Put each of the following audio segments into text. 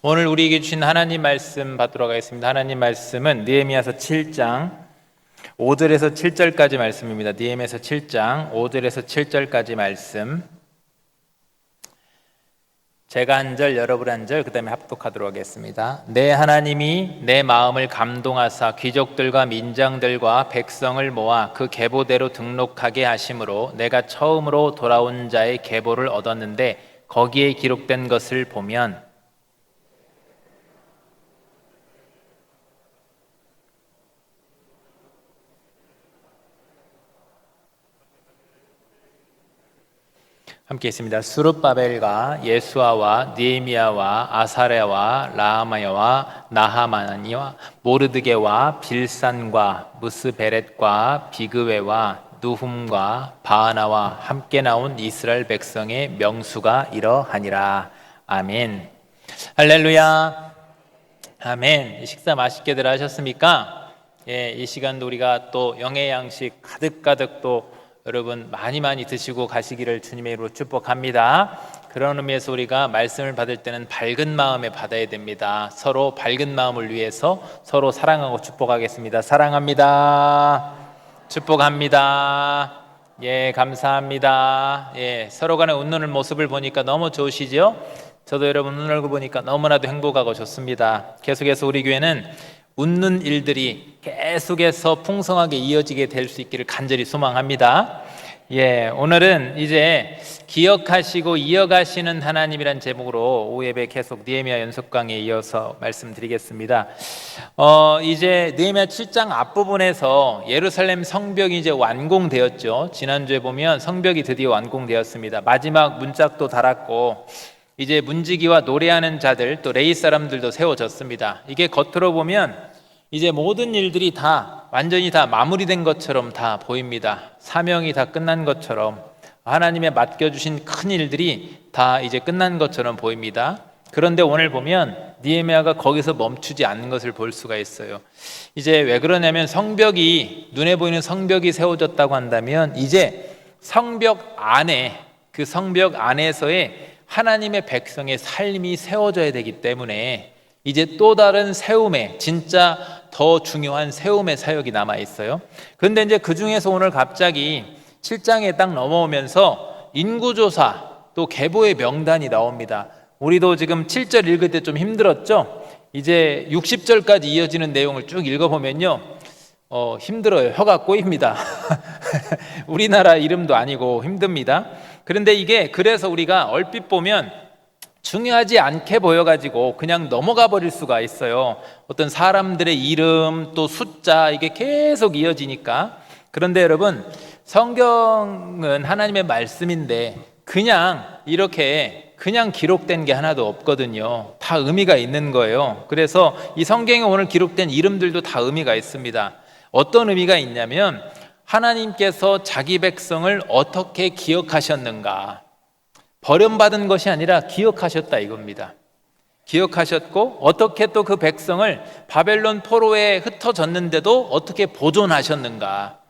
오늘 우리에게 주신 하나님 말씀 받도록 하겠습니다. 하나님 말씀은 느헤미야서 7장 5절에서 7절까지 말씀입니다. 느헤미야서 7장 5절에서 7절까지 말씀. 제가 한 절, 여러분 한 절, 그 다음에 합독하도록 하겠습니다. 내 하나님이 내 마음을 감동하사 귀족들과 민장들과 백성을 모아 그 계보대로 등록하게 하심으로 내가 처음으로 돌아온 자의 계보를 얻었는데 거기에 기록된 것을 보면 함께 있습니다. 수룹바벨과 예수아와 느헤미야와 아사랴와 라하마야와 나하마니와 모르드게와 빌산과 무스베렛과 비그웨와 누훔과 바하나와 함께 나온 이스라엘 백성의 명수가 이러하니라. 아멘. 할렐루야. 아멘. 식사 맛있게들 하셨습니까? 이 시간도 우리가 또 영의 양식 가득가득 또 여러분 많이 드시고 가시기를 주님의 이름으로 축복합니다. 그런 의미에서 우리가 말씀을 받을 때는 밝은 마음에 받아야 됩니다. 서로 밝은 마음을 위해서 서로 사랑하고 축복하겠습니다. 사랑합니다. 축복합니다. 감사합니다. 서로 간에 웃는 모습을 보니까 너무 좋으시죠? 저도 여러분 웃는 얼굴 보니까 너무나도 행복하고 좋습니다. 계속해서 우리 교회는 웃는 일들이 계속해서 풍성하게 이어지게 될 수 있기를 간절히 소망합니다. 오늘은 이제 기억하시고 이어가시는 하나님이란 제목으로 오예배 계속 느헤미야 연속 강의에 이어서 말씀드리겠습니다. 이제 느헤미야 7장 앞부분에서 예루살렘 성벽이 이제 완공되었죠. 지난주에 보면 성벽이 드디어 완공되었습니다. 마지막 문짝도 달았고 이제 문지기와 노래하는 자들 또 레위 사람들도 세워졌습니다. 이게 겉으로 보면 이제 모든 일들이 다 완전히 다 마무리된 것처럼 다 보입니다. 사명이 다 끝난 것처럼 하나님의 맡겨주신 큰 일들이 다 이제 끝난 것처럼 보입니다. 그런데 오늘 보면 느헤미야가 거기서 멈추지 않는 것을 볼 수가 있어요. 이제 왜 그러냐면 성벽이 눈에 보이는 성벽이 세워졌다고 한다면 이제 성벽 안에 그 성벽 안에서의 하나님의 백성의 삶이 세워져야 되기 때문에 이제 또 다른 세움의 진짜 더 중요한 세움의 사역이 남아 있어요. 그런데 이제 그 중에서 오늘 갑자기 7장에 딱 넘어오면서 인구조사 또 계보의 명단이 나옵니다. 우리도 지금 7절 읽을 때 좀 힘들었죠? 이제 60절까지 이어지는 내용을 쭉 읽어보면요 힘들어요. 혀가 꼬입니다. 우리나라 이름도 아니고 힘듭니다. 그런데 이게 그래서 우리가 얼핏 보면 중요하지 않게 보여가지고 그냥 넘어가 버릴 수가 있어요. 어떤 사람들의 이름 또 숫자 이게 계속 이어지니까. 그런데 여러분 성경은 하나님의 말씀인데 그냥 이렇게 그냥 기록된 게 하나도 없거든요. 다 의미가 있는 거예요. 그래서 이 성경에 오늘 기록된 이름들도 다 의미가 있습니다. 어떤 의미가 있냐면 하나님께서 자기 백성을 어떻게 기억하셨는가, 버림받은 것이 아니라 기억하셨다 이겁니다. 기억하셨고 어떻게 또 그 백성을 바벨론 포로에 흩어졌는데도 어떻게 보존하셨는가,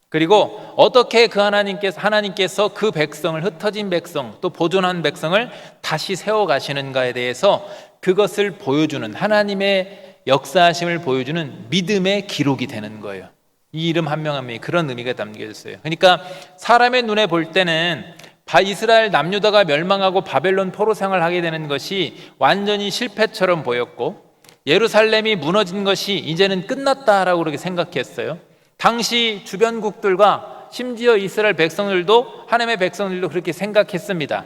그리고 어떻게 그 하나님께서 그 백성을 흩어진 백성 또 보존한 백성을 다시 세워가시는가에 대해서 그것을 보여주는 하나님의 역사하심을 보여주는 믿음의 기록이 되는 거예요. 이 이름 한 명 한 명이 그런 의미가 담겨져 있어요. 그러니까 사람의 눈에 볼 때는 이스라엘 남유다가 멸망하고 바벨론 포로 생활을 하게 되는 것이 완전히 실패처럼 보였고 예루살렘이 무너진 것이 이제는 끝났다라고 그렇게 생각했어요. 당시 주변국들과 심지어 이스라엘 백성들도 하나님의 백성들도 그렇게 생각했습니다.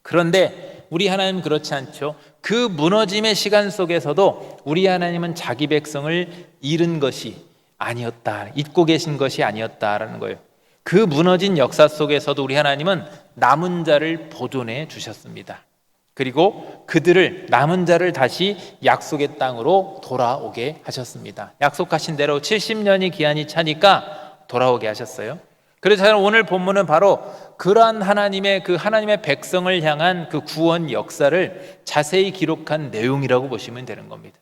그런데 우리 하나님은 그렇지 않죠. 그 무너짐의 시간 속에서도 우리 하나님은 자기 백성을 잃은 것이 아니었다, 잊고 계신 것이 아니었다라는 거예요. 그 무너진 역사 속에서도 우리 하나님은 남은 자를 보존해 주셨습니다. 그리고 그들을 남은 자를 다시 약속의 땅으로 돌아오게 하셨습니다. 약속하신 대로 70년이 기한이 차니까 돌아오게 하셨어요. 그래서 오늘 본문은 바로 그러한 하나님의 백성을 향한 그 구원 역사를 자세히 기록한 내용이라고 보시면 되는 겁니다.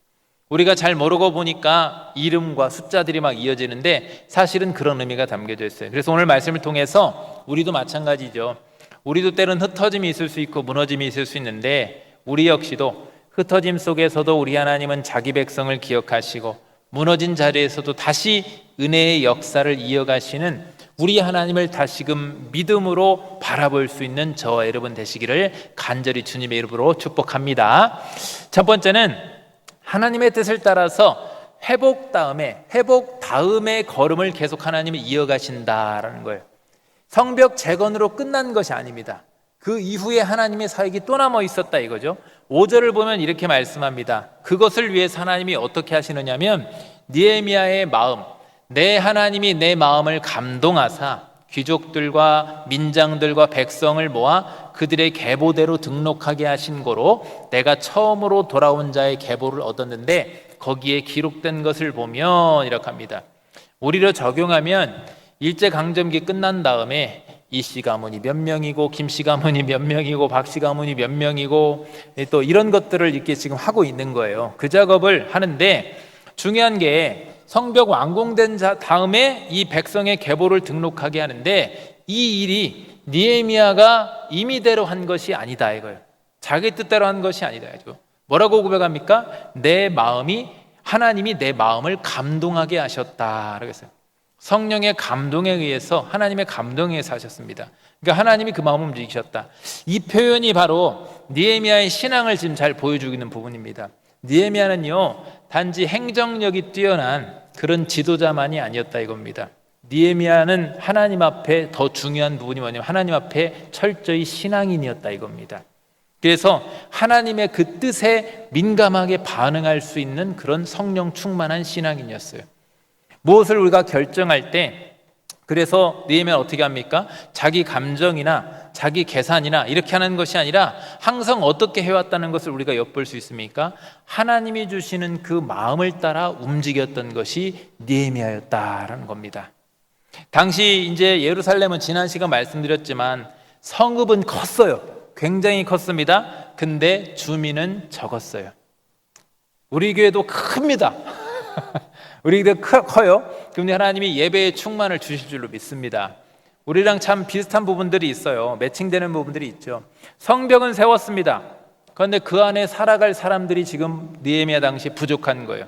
우리가 잘 모르고 보니까 이름과 숫자들이 막 이어지는데 사실은 그런 의미가 담겨져 있어요. 그래서 오늘 말씀을 통해서 우리도 마찬가지죠. 우리도 때론 흩어짐이 있을 수 있고 무너짐이 있을 수 있는데 우리 역시도 흩어짐 속에서도 우리 하나님은 자기 백성을 기억하시고 무너진 자리에서도 다시 은혜의 역사를 이어가시는 우리 하나님을 다시금 믿음으로 바라볼 수 있는 저와 여러분 되시기를 간절히 주님의 이름으로 축복합니다. 첫 번째는 하나님의 뜻을 따라서 회복 다음의 걸음을 계속 하나님이 이어가신다라는 거예요. 성벽 재건으로 끝난 것이 아닙니다. 그 이후에 하나님의 사역이 또 남아 있었다 이거죠. 5절을 보면 이렇게 말씀합니다. 그것을 위해서 하나님이 어떻게 하시느냐면 느헤미야의 마음, 내 하나님이 내 마음을 감동하사 귀족들과 민장들과 백성을 모아 그들의 계보대로 등록하게 하신 거로 내가 처음으로 돌아온 자의 계보를 얻었는데 거기에 기록된 것을 보면 이렇게 합니다. 우리로 적용하면 일제강점기 끝난 다음에 이씨 가문이 몇 명이고 김씨 가문이 몇 명이고 박씨 가문이 몇 명이고 또 이런 것들을 이렇게 지금 하고 있는 거예요. 그 작업을 하는데 중요한 게 성벽 완공된 다음에 이 백성의 계보를 등록하게 하는데 이 일이 느헤미야가 임의대로 한 것이 아니다 이거예요. 자기 뜻대로 한 것이 아니다 이거죠. 뭐라고 고백합니까? 하나님이 내 마음을 감동하게 하셨다라고 했어요. 성령의 감동에 의해서 하나님의 감동에 의해서 하셨습니다. 그러니까 하나님이 그 마음을 움직이셨다. 이 표현이 바로 느헤미야의 신앙을 지금 잘 보여주고 있는 부분입니다. 느헤미야는요 단지 행정력이 뛰어난 그런 지도자만이 아니었다 이겁니다. 느헤미야는 하나님 앞에 더 중요한 부분이 뭐냐면 하나님 앞에 철저히 신앙인이었다 이겁니다. 그래서 하나님의 그 뜻에 민감하게 반응할 수 있는 그런 성령 충만한 신앙인이었어요. 무엇을 우리가 결정할 때 그래서 느헤미야는 어떻게 합니까? 자기 감정이나 자기 계산이나 이렇게 하는 것이 아니라 항상 어떻게 해왔다는 것을 우리가 엿볼 수 있습니까? 하나님이 주시는 그 마음을 따라 움직였던 것이 느헤미야였다라는 겁니다. 당시 이제 예루살렘은 지난 시간 말씀드렸지만 성읍은 컸어요. 굉장히 컸습니다. 근데 주민은 적었어요. 우리 교회도 큽니다. 우리 교회도 커요. 그런데 하나님이 예배의 충만을 주실 줄로 믿습니다. 우리랑 참 비슷한 부분들이 있어요. 매칭되는 부분들이 있죠. 성벽은 세웠습니다. 그런데 그 안에 살아갈 사람들이 지금 느헤미야 당시 부족한 거예요.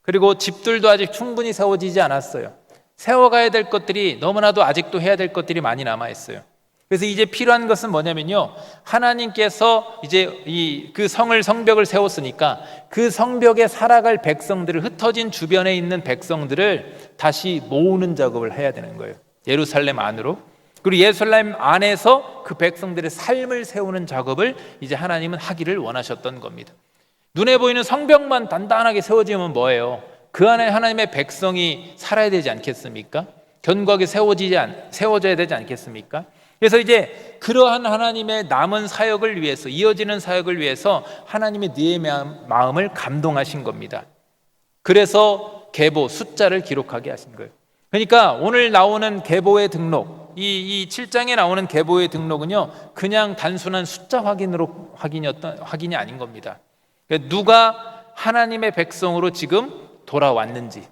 그리고 집들도 아직 충분히 세워지지 않았어요. 세워가야 될 것들이 너무나도 아직도 해야 될 것들이 많이 남아있어요. 그래서 이제 필요한 것은 뭐냐면요, 하나님께서 이제 그 성벽을 세웠으니까 그 성벽에 살아갈 백성들을, 흩어진 주변에 있는 백성들을 다시 모으는 작업을 해야 되는 거예요. 예루살렘 안으로. 그리고 예루살렘 안에서 그 백성들의 삶을 세우는 작업을 이제 하나님은 하기를 원하셨던 겁니다. 눈에 보이는 성벽만 단단하게 세워지면 뭐예요? 그 안에 하나님의 백성이 살아야 되지 않겠습니까? 견고하게 세워져야 되지 않겠습니까? 그래서 이제 그러한 하나님의 남은 사역을 위해서, 이어지는 사역을 위해서 하나님의 느헤미야 마음을 감동하신 겁니다. 그래서 계보, 숫자를 기록하게 하신 거예요. 그러니까 오늘 나오는 계보의 등록, 이 7장에 나오는 계보의 등록은요, 그냥 단순한 숫자 확인이 아닌 겁니다. 그러니까 누가 하나님의 백성으로 지금 돌아왔는지,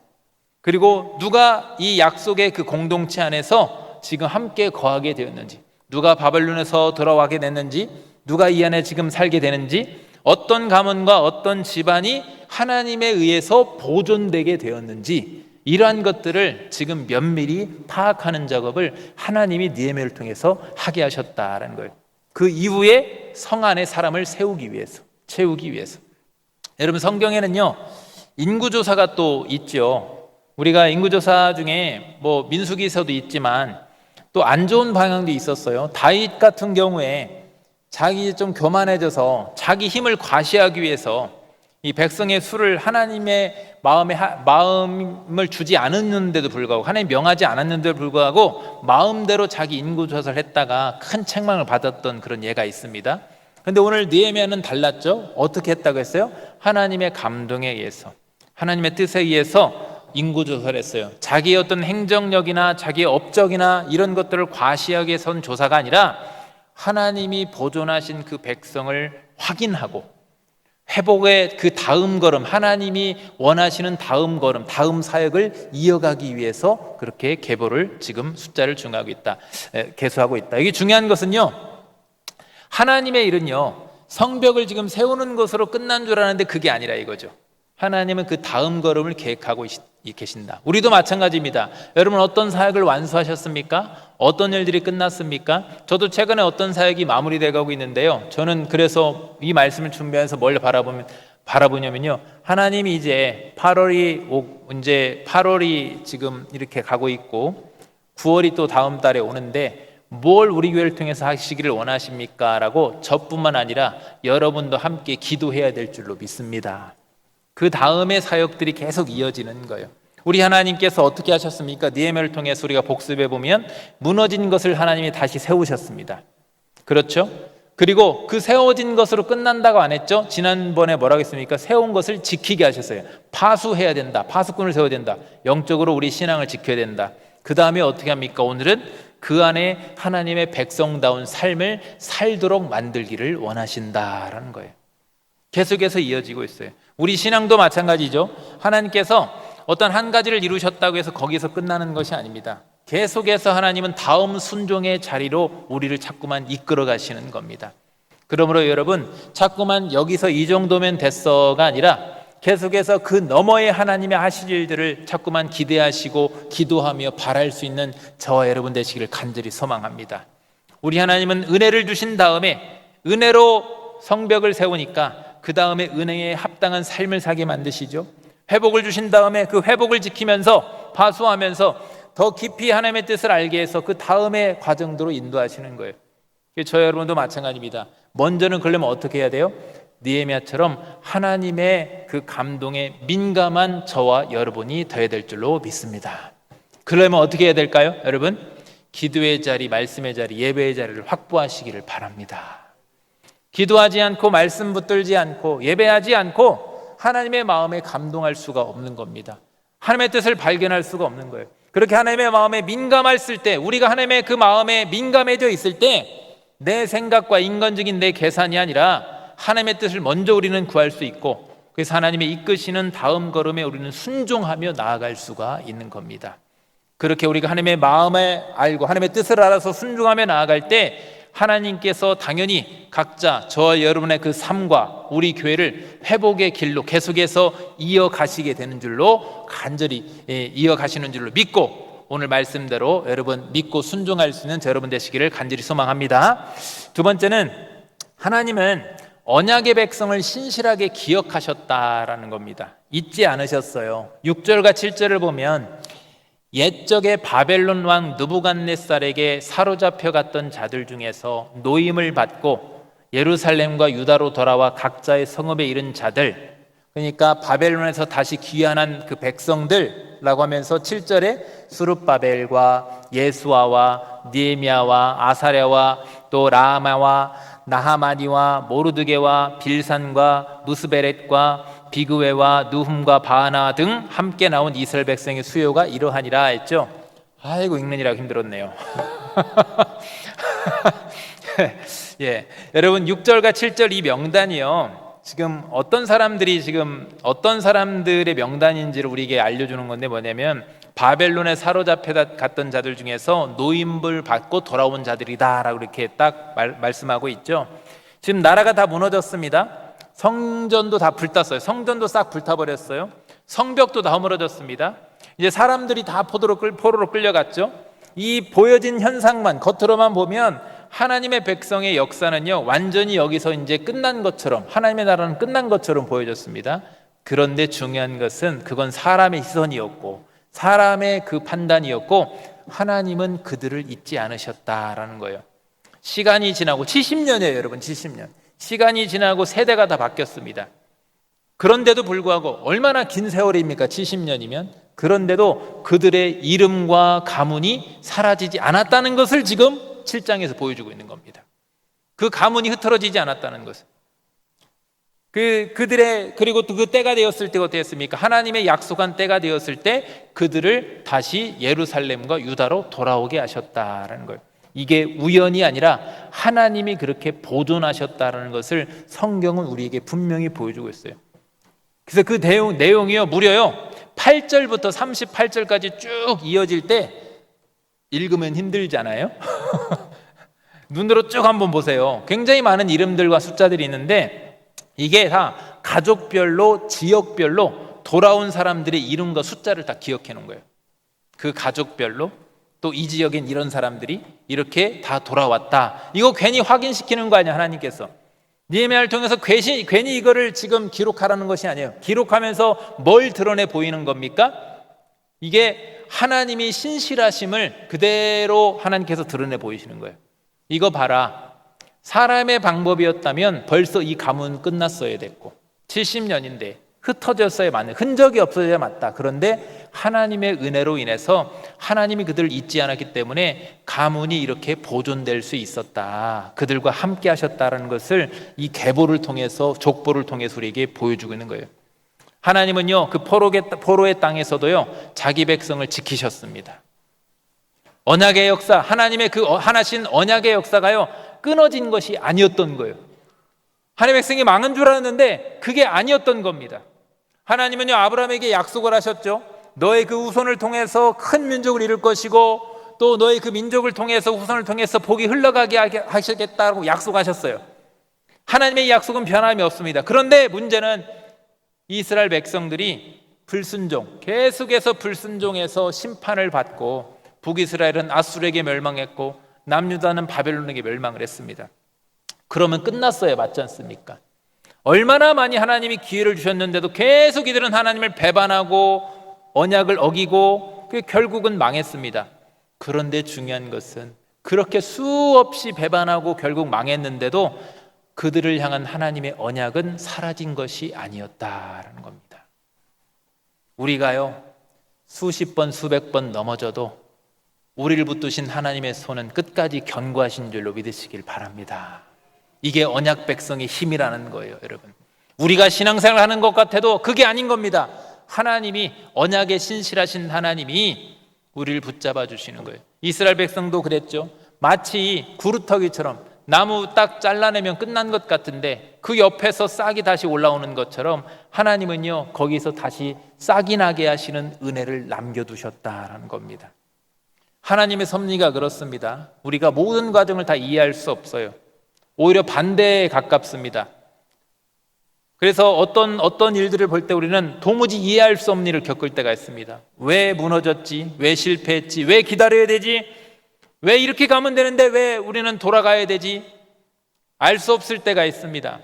그리고 누가 이 약속의 그 공동체 안에서 지금 함께 거하게 되었는지, 누가 바벨론에서 돌아와게 됐는지, 누가 이 안에 지금 살게 되는지, 어떤 가문과 어떤 집안이 하나님에 의해서 보존되게 되었는지, 이러한 것들을 지금 면밀히 파악하는 작업을 하나님이 느헤미야를 통해서 하게 하셨다라는 거예요. 그 이후에 성 안에 사람을 채우기 위해서. 여러분, 성경에는요 인구조사가 또 있죠. 우리가 인구조사 중에 뭐 민수기서도 있지만 또 안 좋은 방향도 있었어요. 다윗 같은 경우에 자기 좀 교만해져서 자기 힘을 과시하기 위해서 이 백성의 수를 하나님의 마음을 주지 않았는데도 불구하고, 하나님 명하지 않았는데도 불구하고 마음대로 자기 인구조사를 했다가 큰 책망을 받았던 그런 예가 있습니다. 그런데 오늘 느헤미야는 달랐죠. 어떻게 했다고 했어요? 하나님의 감동에 의해서, 하나님의 뜻에 의해서 인구조사를 했어요. 자기의 어떤 행정력이나 자기의 업적이나 이런 것들을 과시하기 위해서는 조사가 아니라 하나님이 보존하신 그 백성을 확인하고 회복의 그 다음 걸음, 하나님이 원하시는 다음 걸음, 다음 사역을 이어가기 위해서 그렇게 계보를 지금 숫자를 계수하고 있다. 이게 중요한 것은요, 하나님의 일은요 성벽을 지금 세우는 것으로 끝난 줄 알았는데 그게 아니라 이거죠. 하나님은 그 다음 걸음을 계획하고 계신다. 우리도 마찬가지입니다. 여러분 어떤 사역을 완수하셨습니까? 어떤 일들이 끝났습니까? 저도 최근에 어떤 사역이 마무리되고 있는데요. 저는 그래서 이 말씀을 준비하면서 뭘 바라보냐면요. 하나님이 이제 8월이 지금 이렇게 가고 있고 9월이 또 다음 달에 오는데 뭘 우리 교회를 통해서 하시기를 원하십니까? 라고 저뿐만 아니라 여러분도 함께 기도해야 될 줄로 믿습니다. 그 다음의 사역들이 계속 이어지는 거예요. 우리 하나님께서 어떻게 하셨습니까? 느헤미야를 통해서 우리가 복습해 보면 무너진 것을 하나님이 다시 세우셨습니다. 그렇죠? 그리고 그 세워진 것으로 끝난다고 안 했죠? 지난번에 뭐라고 했습니까? 세운 것을 지키게 하셨어요. 파수해야 된다. 파수꾼을 세워야 된다. 영적으로 우리 신앙을 지켜야 된다. 그 다음에 어떻게 합니까? 오늘은 그 안에 하나님의 백성다운 삶을 살도록 만들기를 원하신다라는 거예요. 계속해서 이어지고 있어요. 우리 신앙도 마찬가지죠. 하나님께서 어떤 한 가지를 이루셨다고 해서 거기서 끝나는 것이 아닙니다. 계속해서 하나님은 다음 순종의 자리로 우리를 자꾸만 이끌어 가시는 겁니다. 그러므로 여러분 자꾸만 여기서 이 정도면 됐어가 아니라 계속해서 그 너머의 하나님의 하실 일들을 자꾸만 기대하시고 기도하며 바랄 수 있는 저와 여러분 되시기를 간절히 소망합니다. 우리 하나님은 은혜를 주신 다음에 은혜로 성벽을 세우니까 그 다음에 은혜에 합당한 삶을 살게 만드시죠. 회복을 주신 다음에 그 회복을 지키면서 파수하면서 더 깊이 하나님의 뜻을 알게 해서 그 다음의 과정으로 인도하시는 거예요. 저 여러분도 마찬가지입니다. 먼저는 그러려면 어떻게 해야 돼요? 느헤미야처럼 하나님의 그 감동에 민감한 저와 여러분이 되어야 될 줄로 믿습니다. 그러려면 어떻게 해야 될까요? 여러분 기도의 자리, 말씀의 자리, 예배의 자리를 확보하시기를 바랍니다. 기도하지 않고 말씀 붙들지 않고 예배하지 않고 하나님의 마음에 감동할 수가 없는 겁니다. 하나님의 뜻을 발견할 수가 없는 거예요. 그렇게 하나님의 마음에 민감했을 때, 우리가 하나님의 그 마음에 민감해져 있을 때 내 생각과 인간적인 내 계산이 아니라 하나님의 뜻을 먼저 우리는 구할 수 있고, 그래서 하나님의 이끄시는 다음 걸음에 우리는 순종하며 나아갈 수가 있는 겁니다. 그렇게 우리가 하나님의 마음을 알고 하나님의 뜻을 알아서 순종하며 나아갈 때 하나님께서 당연히 각자 저와 여러분의 그 삶과 우리 교회를 회복의 길로 계속해서 이어가시게 되는 줄로 간절히 이어가시는 줄로 믿고, 오늘 말씀대로 여러분 믿고 순종할 수 있는 여러분 되시기를 간절히 소망합니다. 두 번째는 하나님은 언약의 백성을 신실하게 기억하셨다라는 겁니다. 잊지 않으셨어요. 6절과 7절을 보면 옛적에 바벨론 왕 느부갓네살에게 사로잡혀 갔던 자들 중에서 노임을 받고 예루살렘과 유다로 돌아와 각자의 성읍에 이른 자들, 그러니까 바벨론에서 다시 귀환한 그 백성들라고 하면서 7절에 수룹바벨과 예수아와 느헤미야와 아사랴와 또 라마와 나하마니와 모르드게와 빌산과 무스베렛과 비그웨와 누훔과 바하나 등 함께 나온 이스라엘 백성의 수요가 이러하니라 했죠. 아이고 읽느니라 힘들었네요. 예, 여러분 6절과 7절 이 명단이요, 지금 어떤 사람들의 명단인지를 우리에게 알려주는 건데 뭐냐면 바벨론에 사로잡혀 갔던 자들 중에서 노임을 받고 돌아온 자들이다 라고 이렇게 딱 말씀하고 있죠. 지금 나라가 다 무너졌습니다. 성전도 다 불탔어요. 성전도 싹 불타버렸어요. 성벽도 다 허물어졌습니다. 이제 사람들이 다 포로로 끌려갔죠. 이 보여진 현상만 겉으로만 보면 하나님의 백성의 역사는요 완전히 여기서 이제 끝난 것처럼, 하나님의 나라는 끝난 것처럼 보여졌습니다. 그런데 중요한 것은 그건 사람의 시선이었고 사람의 그 판단이었고 하나님은 그들을 잊지 않으셨다라는 거예요. 시간이 지나고 70년이에요 여러분. 70년 시간이 지나고 세대가 다 바뀌었습니다. 그런데도 불구하고 얼마나 긴 세월입니까? 70년이면. 그런데도 그들의 이름과 가문이 사라지지 않았다는 것을 지금 7장에서 보여주고 있는 겁니다. 그 가문이 흩어지지 않았다는 것을. 그리고 또 그 때가 되었을 때 어떻게 했습니까? 하나님의 약속한 때가 되었을 때 그들을 다시 예루살렘과 유다로 돌아오게 하셨다라는 거예요. 이게 우연이 아니라 하나님이 그렇게 보존하셨다라는 것을 성경은 우리에게 분명히 보여주고 있어요. 그래서 그 내용이요 무려요 8절부터 38절까지 쭉 이어질 때 읽으면 힘들잖아요. 눈으로 쭉 한번 보세요. 굉장히 많은 이름들과 숫자들이 있는데 이게 다 가족별로 지역별로 돌아온 사람들의 이름과 숫자를 다 기억해 놓은 거예요. 그 가족별로 또 이 지역엔 이런 사람들이 이렇게 다 돌아왔다. 이거 괜히 확인시키는 거 아니야, 하나님께서. 느헤미야를 통해서 괜히 이거를 지금 기록하라는 것이 아니에요. 기록하면서 뭘 드러내 보이는 겁니까? 이게 하나님이 신실하심을 그대로 하나님께서 드러내 보이시는 거예요. 이거 봐라. 사람의 방법이었다면 벌써 이 가문은 끝났어야 됐고 70년인데 흩어졌어야 맞는, 흔적이 없어져야 맞다. 그런데 하나님의 은혜로 인해서 하나님이 그들을 잊지 않았기 때문에 가문이 이렇게 보존될 수 있었다. 그들과 함께 하셨다는 것을 이 계보를 통해서, 족보를 통해서 우리에게 보여주고 있는 거예요. 하나님은요, 그 포로의 땅에서도요, 자기 백성을 지키셨습니다. 언약의 역사, 하나님의 그 하나신 언약의 역사가요, 끊어진 것이 아니었던 거예요. 하나님의 백성이 망한 줄 알았는데 그게 아니었던 겁니다. 하나님은요, 아브라함에게 약속을 하셨죠. 너의 그 후손을 통해서 큰 민족을 이룰 것이고 또 너의 그 민족을 통해서, 후손을 통해서 복이 흘러가게 하시겠다고 약속하셨어요. 하나님의 약속은 변함이 없습니다. 그런데 문제는 이스라엘 백성들이 불순종, 계속해서 불순종해서 심판을 받고 북이스라엘은 아수르에게 멸망했고 남유다는 바벨론에게 멸망을 했습니다. 그러면 끝났어야 맞지 않습니까? 얼마나 많이 하나님이 기회를 주셨는데도 계속 이들은 하나님을 배반하고 언약을 어기고 결국은 망했습니다. 그런데 중요한 것은 그렇게 수없이 배반하고 결국 망했는데도 그들을 향한 하나님의 언약은 사라진 것이 아니었다라는 겁니다. 우리가요, 수십 번 수백 번 넘어져도 우리를 붙드신 하나님의 손은 끝까지 견고하신 줄로 믿으시길 바랍니다. 이게 언약 백성의 힘이라는 거예요, 여러분. 우리가 신앙생활을 하는 것 같아도 그게 아닌 겁니다. 하나님이, 언약에 신실하신 하나님이 우리를 붙잡아 주시는 거예요. 이스라엘 백성도 그랬죠. 마치 구루터기처럼 나무 딱 잘라내면 끝난 것 같은데 그 옆에서 싹이 다시 올라오는 것처럼 하나님은요, 거기서 다시 싹이 나게 하시는 은혜를 남겨두셨다라는 겁니다. 하나님의 섭리가 그렇습니다. 우리가 모든 과정을 다 이해할 수 없어요. 오히려 반대에 가깝습니다. 그래서 어떤 일들을 볼 때 우리는 도무지 이해할 수 없는 일을 겪을 때가 있습니다. 왜 무너졌지? 왜 실패했지? 왜 기다려야 되지? 왜 이렇게 가면 되는데 왜 우리는 돌아가야 되지? 알 수 없을 때가 있습니다.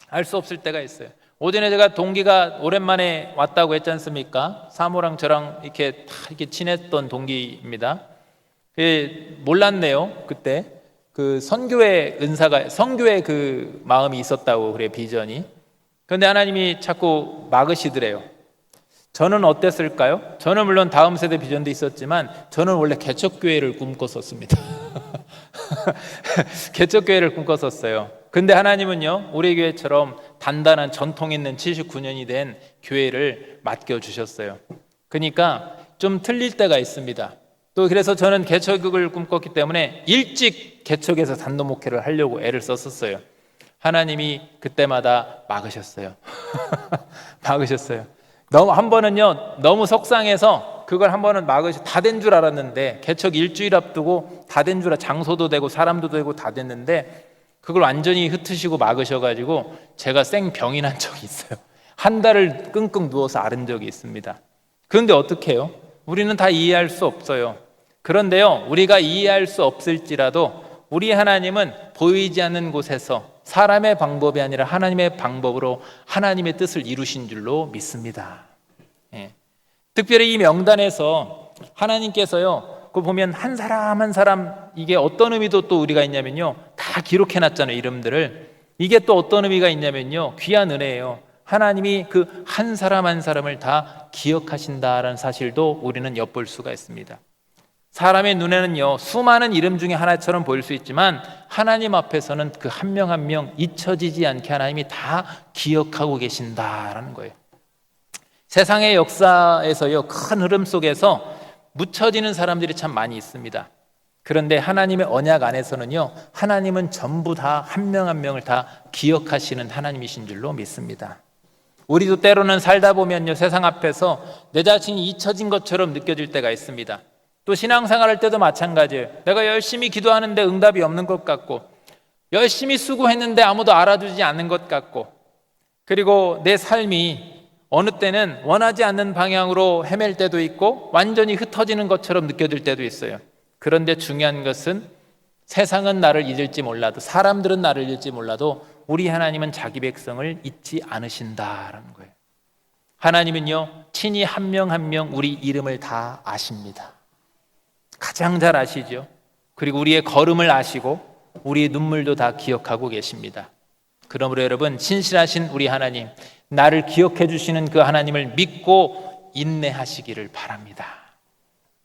알 수 없을 때가 있어요. 오전에 제가 동기가 오랜만에 왔다고 했지 않습니까? 사모랑 저랑 이렇게 친했던 동기입니다. 몰랐네요. 그때 그 선교의 은사가, 선교의 그 마음이 있었다고, 그래, 비전이. 그런데 하나님이 자꾸 막으시더래요. 저는 어땠을까요? 저는 물론 다음 세대 비전도 있었지만 저는 원래 개척교회를 꿈꿨었습니다. 개척교회를 꿈꿨었어요. 근데 하나님은요, 우리 교회처럼 단단한 전통 있는 79년이 된 교회를 맡겨주셨어요. 그러니까 좀 틀릴 때가 있습니다. 또 그래서 저는 개척을 꿈꿨기 때문에 일찍 개척에서 단독 목회를 하려고 애를 썼었어요. 하나님이 그때마다 막으셨어요. 막으셨어요. 한 번은요, 너무 속상해서 그걸 한 번은 다 된 줄 알았는데, 개척 일주일 앞두고 다 된 줄 장소도 되고 사람도 되고 다 됐는데 그걸 완전히 흩으시고 막으셔가지고 제가 생병이 난 적이 있어요. 한 달을 끙끙 누워서 앓은 적이 있습니다. 그런데 어떻게 해요? 우리는 다 이해할 수 없어요. 그런데요, 우리가 이해할 수 없을지라도 우리 하나님은 보이지 않는 곳에서 사람의 방법이 아니라 하나님의 방법으로 하나님의 뜻을 이루신 줄로 믿습니다. 예. 특별히 이 명단에서 하나님께서요, 그 보면 한 사람 한 사람, 이게 어떤 의미도 또 우리가 있냐면요, 다 기록해놨잖아요, 이름들을. 이게 또 어떤 의미가 있냐면요, 귀한 은혜예요. 하나님이 그 한 사람 한 사람을 다 기억하신다라는 사실도 우리는 엿볼 수가 있습니다. 사람의 눈에는요, 수많은 이름 중에 하나처럼 보일 수 있지만 하나님 앞에서는 그 한 명 한 명 잊혀지지 않게 하나님이 다 기억하고 계신다라는 거예요. 세상의 역사에서요, 큰 흐름 속에서 묻혀지는 사람들이 참 많이 있습니다. 그런데 하나님의 언약 안에서는요, 하나님은 전부 다 한 명 한 명을 다 기억하시는 하나님이신 줄로 믿습니다. 우리도 때로는 살다 보면요, 세상 앞에서 내 자신이 잊혀진 것처럼 느껴질 때가 있습니다. 또 신앙생활할 때도 마찬가지예요. 내가 열심히 기도하는데 응답이 없는 것 같고, 열심히 수고했는데 아무도 알아주지 않는 것 같고, 그리고 내 삶이 어느 때는 원하지 않는 방향으로 헤맬 때도 있고 완전히 흩어지는 것처럼 느껴질 때도 있어요. 그런데 중요한 것은 세상은 나를 잊을지 몰라도, 사람들은 나를 잊을지 몰라도 우리 하나님은 자기 백성을 잊지 않으신다라는 거예요. 하나님은요, 친히 한 명 한 명 우리 이름을 다 아십니다. 가장 잘 아시죠. 그리고 우리의 걸음을 아시고 우리의 눈물도 다 기억하고 계십니다. 그러므로 여러분, 신실하신 우리 하나님, 나를 기억해 주시는 그 하나님을 믿고 인내하시기를 바랍니다.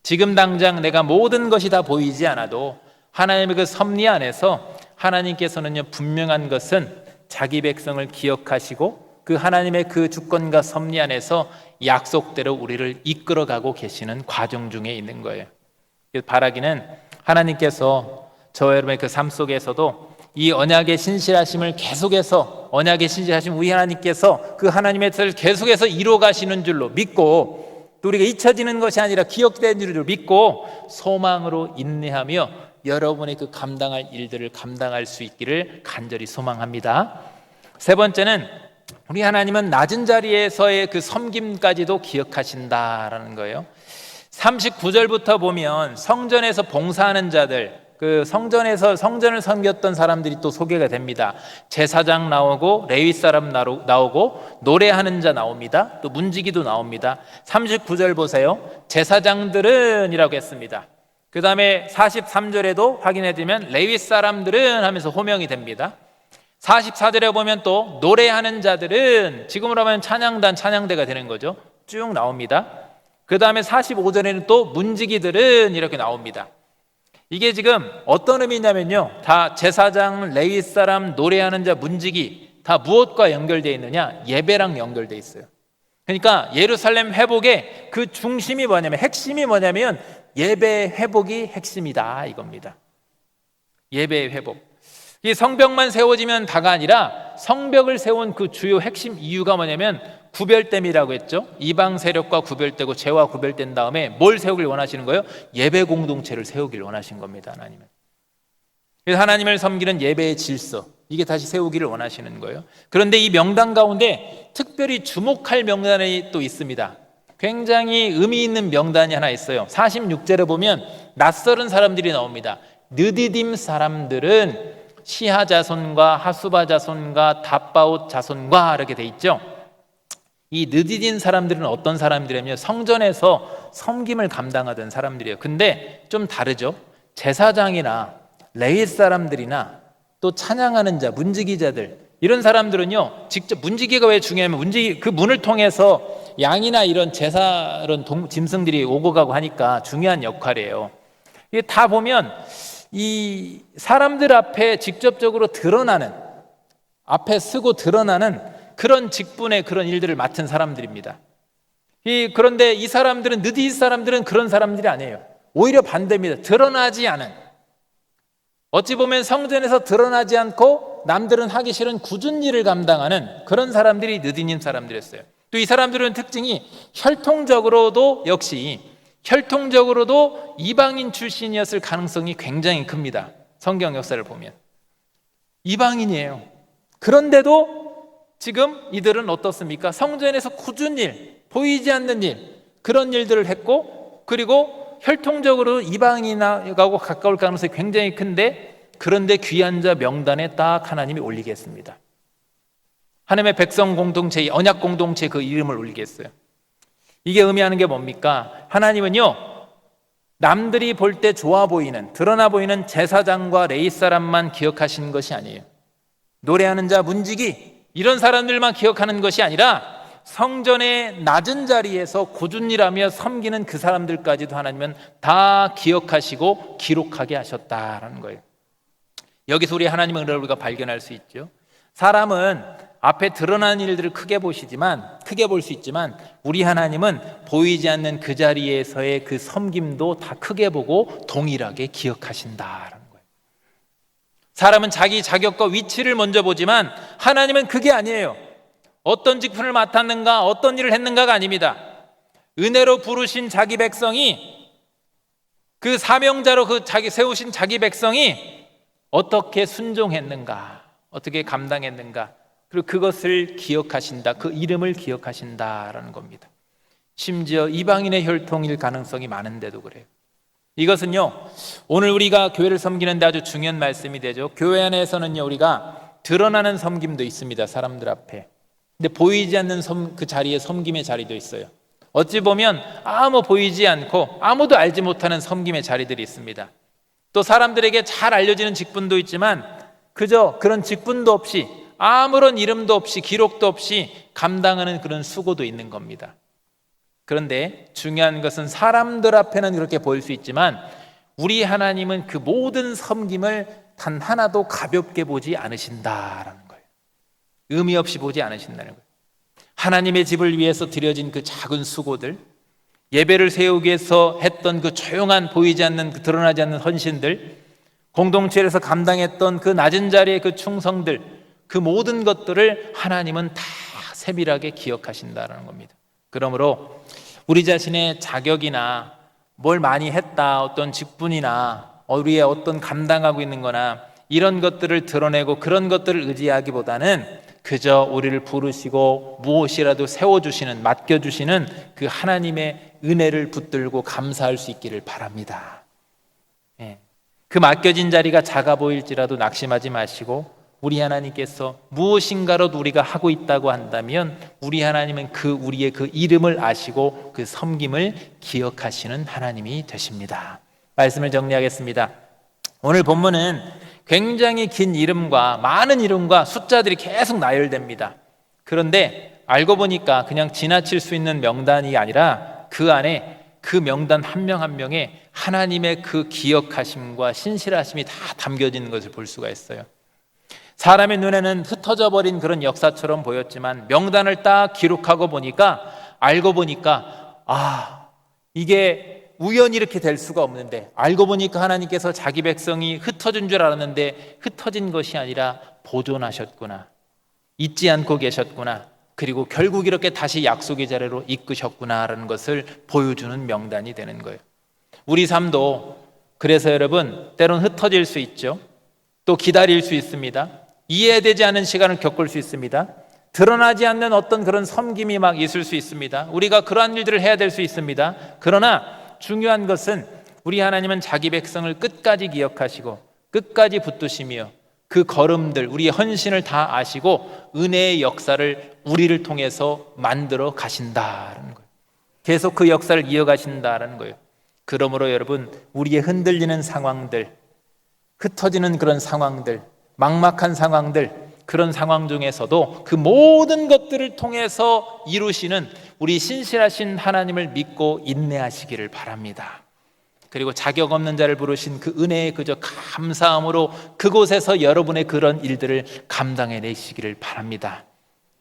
지금 당장 내가 모든 것이 다 보이지 않아도 하나님의 그 섭리 안에서 하나님께서는요, 분명한 것은 자기 백성을 기억하시고 그 하나님의 그 주권과 섭리 안에서 약속대로 우리를 이끌어가고 계시는 과정 중에 있는 거예요. 바라기는 하나님께서 저 여러분의 그 삶 속에서도 이 언약의 신실하심을 계속해서, 언약의 신실하심 우리 하나님께서 그 하나님의 뜻을 계속해서 이루어 가시는 줄로 믿고, 또 우리가 잊혀지는 것이 아니라 기억되는 줄로 믿고 소망으로 인내하며 여러분의 그 감당할 일들을 감당할 수 있기를 간절히 소망합니다. 세 번째는 우리 하나님은 낮은 자리에서의 그 섬김까지도 기억하신다라는 거예요. 39절부터 보면 성전에서 봉사하는 자들, 그 성전에서 성전을 섬겼던 사람들이 또 소개가 됩니다. 제사장 나오고 레위 사람 나오고 노래하는 자 나옵니다. 또 문지기도 나옵니다. 39절 보세요. 제사장들은 이라고 했습니다. 그 다음에 43절에도 확인해 주면 레위 사람들은 하면서 호명이 됩니다. 44절에 보면 또 노래하는 자들은, 지금으로 하면 찬양단, 찬양대가 되는 거죠. 쭉 나옵니다. 그 다음에 45절에는 또 문지기들은 이렇게 나옵니다. 이게 지금 어떤 의미냐면요, 다 제사장, 레위 사람, 노래하는 자, 문지기 다 무엇과 연결되어 있느냐? 예배랑 연결되어 있어요. 그러니까 예루살렘 회복의 그 중심이 뭐냐면, 핵심이 뭐냐면 예배 회복이 핵심이다 이겁니다. 예배 회복. 이 성벽만 세워지면 다가 아니라 성벽을 세운 그 주요 핵심 이유가 뭐냐면 구별됨이라고 했죠. 이방 세력과 구별되고 죄와 구별된 다음에 뭘 세우길 원하시는 거예요? 예배 공동체를 세우길 원하신 겁니다. 하나님은. 그래서 하나님을 섬기는 예배의 질서, 이게 다시 세우기를 원하시는 거예요. 그런데 이 명단 가운데 특별히 주목할 명단이 또 있습니다. 굉장히 의미 있는 명단이 하나 있어요. 46절에 보면 낯설은 사람들이 나옵니다. 느디딤 사람들은 시하 자손과 하수바 자손과 답바옷 자손과 이렇게 돼 있죠. 이 느디딘 사람들은 어떤 사람들이냐면 성전에서 섬김을 감당하던 사람들이에요. 근데 좀 다르죠. 제사장이나 레위 사람들이나 또 찬양하는 자, 문지기자들, 이런 사람들은요, 직접, 문지기가 왜 중요하면 문지기 그 문을 통해서 양이나 이런 제사, 이런 짐승들이 오고 가고 하니까 중요한 역할이에요. 이게 다 보면 이 사람들 앞에 직접적으로 드러나는, 앞에 쓰고 드러나는 그런 직분의 그런 일들을 맡은 사람들입니다. 그런데 이 사람들은, 느디 사람들은 그런 사람들이 아니에요. 오히려 반대입니다. 드러나지 않은, 어찌 보면 성전에서 드러나지 않고 남들은 하기 싫은 굳은 일을 감당하는 그런 사람들이 느디님 사람들이었어요. 또 이 사람들은 특징이 혈통적으로도 이방인 출신이었을 가능성이 굉장히 큽니다. 성경 역사를 보면 이방인이에요. 그런데도 지금 이들은 어떻습니까? 성전에서 굳은 일, 보이지 않는 일, 그런 일들을 했고, 그리고 혈통적으로 이방인하고 가까울 가능성이 굉장히 큰데, 그런데 귀한 자 명단에 딱 하나님이 올리게 했습니다. 하나님의 백성 공동체, 언약 공동체 그 이름을 올리게 했어요. 이게 의미하는 게 뭡니까? 하나님은요, 남들이 볼 때 좋아 보이는, 드러나 보이는 제사장과 레위 사람만 기억하시는 것이 아니에요. 노래하는 자, 문지기, 이런 사람들만 기억하는 것이 아니라 성전의 낮은 자리에서 굳은 일하며 섬기는 그 사람들까지도 하나님은 다 기억하시고 기록하게 하셨다라는 거예요. 여기서 우리 하나님의 은혜를 우리가 발견할 수 있죠. 사람은 앞에 드러나는 일들을 크게 볼 수 있지만 우리 하나님은 보이지 않는 그 자리에서의 그 섬김도 다 크게 보고 동일하게 기억하신다라는 거예요. 사람은 자기 자격과 위치를 먼저 보지만 하나님은 그게 아니에요. 어떤 직분을 맡았는가, 어떤 일을 했는가가 아닙니다. 은혜로 부르신 자기 백성이 그 사명자로 그 자기 세우신 자기 백성이 어떻게 순종했는가, 어떻게 감당했는가, 그리고 그것을 기억하신다, 그 이름을 기억하신다라는 겁니다. 심지어 이방인의 혈통일 가능성이 많은데도 그래요. 이것은요, 오늘 우리가 교회를 섬기는데 아주 중요한 말씀이 되죠. 교회 안에서는요, 우리가 드러나는 섬김도 있습니다, 사람들 앞에. 근데 보이지 않는 그 자리에 섬김의 자리도 있어요. 어찌 보면 아무 보이지 않고 아무도 알지 못하는 섬김의 자리들이 있습니다. 또 사람들에게 잘 알려지는 직분도 있지만 그저 그런 직분도 없이, 아무런 이름도 없이 기록도 없이 감당하는 그런 수고도 있는 겁니다. 그런데 중요한 것은 사람들 앞에는 그렇게 보일 수 있지만 우리 하나님은 그 모든 섬김을 단 하나도 가볍게 보지 않으신다라는 거예요. 의미 없이 보지 않으신다는 거예요. 하나님의 집을 위해서 드려진 그 작은 수고들, 예배를 세우기 위해서 했던 그 조용한 보이지 않는, 그 드러나지 않는 헌신들, 공동체에서 감당했던 그 낮은 자리의 그 충성들, 그 모든 것들을 하나님은 다 세밀하게 기억하신다는 겁니다. 그러므로 우리 자신의 자격이나 뭘 많이 했다, 어떤 직분이나 우리의 어떤 감당하고 있는 거나 이런 것들을 드러내고 그런 것들을 의지하기보다는 그저 우리를 부르시고 무엇이라도 세워주시는, 맡겨주시는 그 하나님의 은혜를 붙들고 감사할 수 있기를 바랍니다. 그 맡겨진 자리가 작아 보일지라도 낙심하지 마시고 우리 하나님께서 무엇인가라도 우리가 하고 있다고 한다면 우리 하나님은 우리의 그 이름을 아시고 그 섬김을 기억하시는 하나님이 되십니다. 말씀을 정리하겠습니다. 오늘 본문은 굉장히 긴 이름과 많은 이름과 숫자들이 계속 나열됩니다. 그런데 알고 보니까 그냥 지나칠 수 있는 명단이 아니라 그 안에 그 명단 한 명 한 명에 하나님의 그 기억하심과 신실하심이 다 담겨져 있는 것을 볼 수가 있어요. 사람의 눈에는 흩어져 버린 그런 역사처럼 보였지만 명단을 딱 기록하고 보니까, 알고 보니까 이게 우연히 이렇게 될 수가 없는데, 알고 보니까 하나님께서 자기 백성이 흩어진 줄 알았는데 흩어진 것이 아니라 보존하셨구나, 잊지 않고 계셨구나, 그리고 결국 이렇게 다시 약속의 자리로 이끄셨구나라는 것을 보여주는 명단이 되는 거예요. 우리 삶도 그래서 여러분, 때론 흩어질 수 있죠. 또 기다릴 수 있습니다. 이해되지 않은 시간을 겪을 수 있습니다. 드러나지 않는 어떤 그런 섬김이 막 있을 수 있습니다. 우리가 그러한 일들을 해야 될 수 있습니다. 그러나 중요한 것은 우리 하나님은 자기 백성을 끝까지 기억하시고 끝까지 붙드시며 그 걸음들, 우리의 헌신을 다 아시고 은혜의 역사를 우리를 통해서 만들어 가신다라는 거예요. 계속 그 역사를 이어가신다라는 거예요. 그러므로 여러분, 우리의 흔들리는 상황들, 흩어지는 그런 상황들, 막막한 상황들, 그런 상황 중에서도 그 모든 것들을 통해서 이루시는 우리 신실하신 하나님을 믿고 인내하시기를 바랍니다. 그리고 자격 없는 자를 부르신 그 은혜에 그저 감사함으로 그곳에서 여러분의 그런 일들을 감당해내시기를 바랍니다.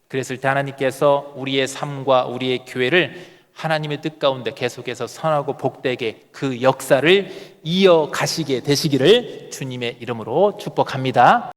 그랬을 때 하나님께서 우리의 삶과 우리의 교회를 하나님의 뜻 가운데 계속해서 선하고 복되게 그 역사를 이어가시게 되시기를 주님의 이름으로 축복합니다.